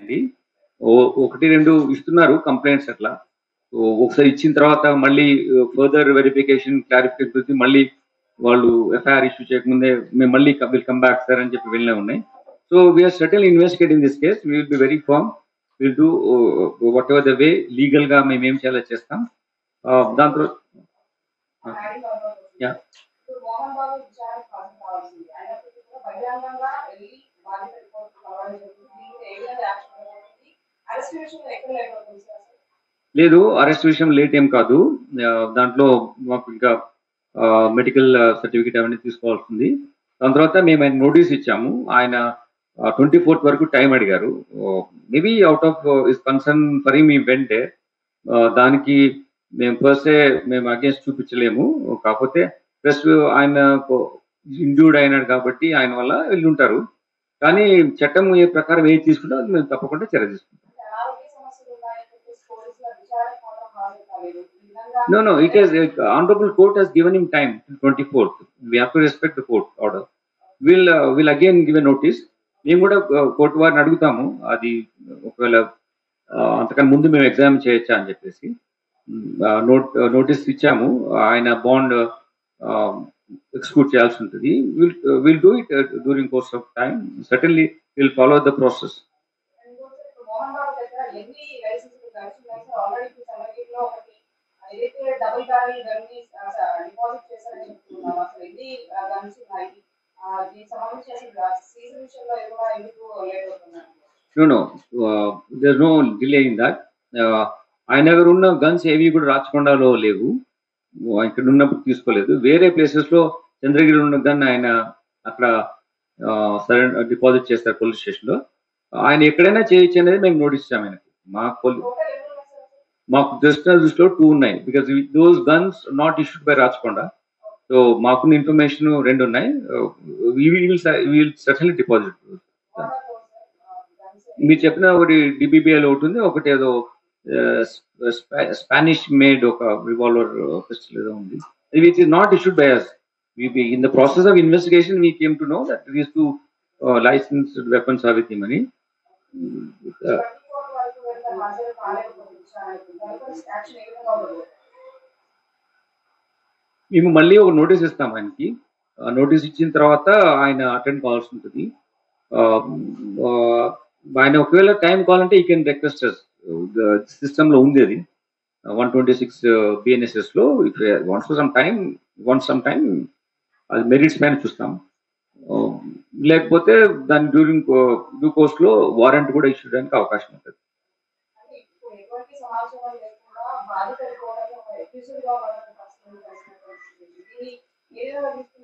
అండి. ఒకటి, 2 ఇస్తున్నారు కంప్లెయింట్స్ అట్లా. ఒకసారి ఇచ్చిన తర్వాత మళ్ళీ ఫర్దర్ వెరిఫికేషన్, క్లారిఫికేషన్ గురించి మళ్ళీ వాళ్ళు ఎఫ్ఐఆర్ ఇష్యూ చేయకముందే మేము మళ్ళీ విల్ కమ్ బ్యాక్ సార్ అని చెప్పి వెళ్ళినవి ఉన్నాయి. So we are certainly investigating this case. We will be very firm. Will do whatever the way లీగల్‌గా మేమేం చేయాలో చేస్తాం. దాని తర్వాత యాహ్! ఇప్పుడు మోహన్ బాబు విచారణకు హాజరు అయినప్పటికీ కూడా బహిరంగంగా వెళ్లి బాధిత రిపోర్ట్ కావాలని చెప్పి దీనికి ఏ విధంగా యాక్షన్ అవుతుంది? అరెస్ట్ విషయంలో ఎక్కడ లేకపోతుంది సార్? లేదు, అరెస్ట్ విషయం లేట్ ఏం కాదు. దాంట్లో మాకు ఇంకా మెడికల్ సర్టిఫికేట్ అవన్నీ తీసుకోవాల్సింది. దాని తర్వాత మేము ఆయన నోటీస్ ఇచ్చాము. ఆయన 24th వరకు టైం అడిగారు. Maybe out of his concern for him he went there. దానికి మేము పర్సే మేము అగేన్స్ట్ చూపించలేము. కాకపోతే ప్లస్ ఆయన ఇంజూర్డ్ అయినాడు కాబట్టి ఆయన వల్ల వెళ్ళుంటారు. కానీ చట్టం ఏ ప్రకారం ఏది తీసుకుంటే అది మేము తప్పకుండా చర్య తీసుకుంటాం. అంటే అనారోగ్య సమస్యలు ఉన్నాయని చెప్పేసి పోలీసుల విచారణకు మాత్రం హాజరు కాలేదు. ఈ విధంగా No, no. It is honorable court has given him time till 24th. We have to respect the court order. We'll again give a notice. మేము కూడా కోర్టు వారిని అడుగుతాము. అది ఒకవేళ అంతకన్నా ముందు మేము ఎగ్జామ్ చేయొచ్చా అని చెప్పేసి నోటీస్ ఇచ్చాము. ఆయన బాండ్ ఎక్స్క్యూట్ చేయాల్సి ఉంటుంది. Will do it during course of time. Certainly will follow the process. ఇప్పుడు మోహన్ బాబు దగ్గర ఎన్ని లైసెన్సులు గన్స్ ఉన్నాయి సార్? ఆల్రెడీ ఇప్పుడు సంగారెడ్డిలో ఒకటి ఏదైతే డబుల్ బ్యారెల్ గన్ డిపాజిట్ చేశారని చెప్తున్నారు. అసలు ఎన్ని గన్స్ ఉన్నాయి? దీనికి సంబంధించి అసలు సీజన్ విషయంలో కూడా ఎందుకు లేట్ అవుతున్నారు? No. There's no delay in that. ఆయన దగ్గర ఉన్న గన్స్ ఏవి కూడా రాచకొండలో లేవు. ఇక్కడ ఉన్నప్పుడు తీసుకోలేదు. వేరే ప్లేసెస్‌లో చంద్రగిరిలో ఉన్న గన్ ఆయన అక్కడ డిపాజిట్ చేస్తారు పోలీస్ స్టేషన్‌లో. ఆయన ఎక్కడైనా చేయొచ్చు అనేది మేము నోటీస్ ఇచ్చాము ఆయనకి. టోటల్ ఎన్ని ఉన్నాయి సార్? మాకు దృష్టిలో 2 ఉన్నాయి. Because those guns not issued by Rachakonda. So మాకున్న ఇన్ఫర్మేషన్ 2 ఉన్నాయి. We will certainly deposit. మీరు చెప్పిన ఒకటి డిబిబిఎల్ ఒకటి ఉంది. ఒకటి ఏదో స్పానిష్ మేడ్ ఒక రివాల్వర్ పిస్టల్ ఏదో ఉంది. Which is not issued by us. In the process of investigation, we came to know that these 2 licensed weapons are with him అని. 24 వరకు వెళ్ళి హాజరు కాలేకపోతే విచారణకు దానిపై యాక్షన్ ఏ విధంగా ఉండదు? మేము మళ్ళీ ఒక నోటీస్ ఇస్తాం ఆయనకి. నోటీస్ ఇచ్చిన తర్వాత ఆయన అటెండ్ కావాల్సి ఉంటుంది. ఆయన ఒకవేళ టైం కావాలంటే ఈ కెన్ రిక్వెస్ట్ us. సిస్టంలో ఉంది అది 126 బిఎన్ఎస్ఎస్లో. ఇఫ్ వాంట్స్ సమ్ టైమ్ అది మెరిట్స్ పైన చూస్తాం. లేకపోతే దాని డ్యూరింగ్ డ్యూ కోర్స్లో వారెంట్ కూడా ఇష్యూ చేయడానికి అవకాశం ఉంటుంది. అంటే ఇప్పుడు ఎటువంటి సమాచారం లేకుండా బాధిత రిపోర్టర్ని ఒక అక్యూజ్డ్‌గా వాళ్ళని ప్రశ్నించాల్సిన పరిస్థితి. దీన్ని ఏ విధంగా తీసుకుంటారు?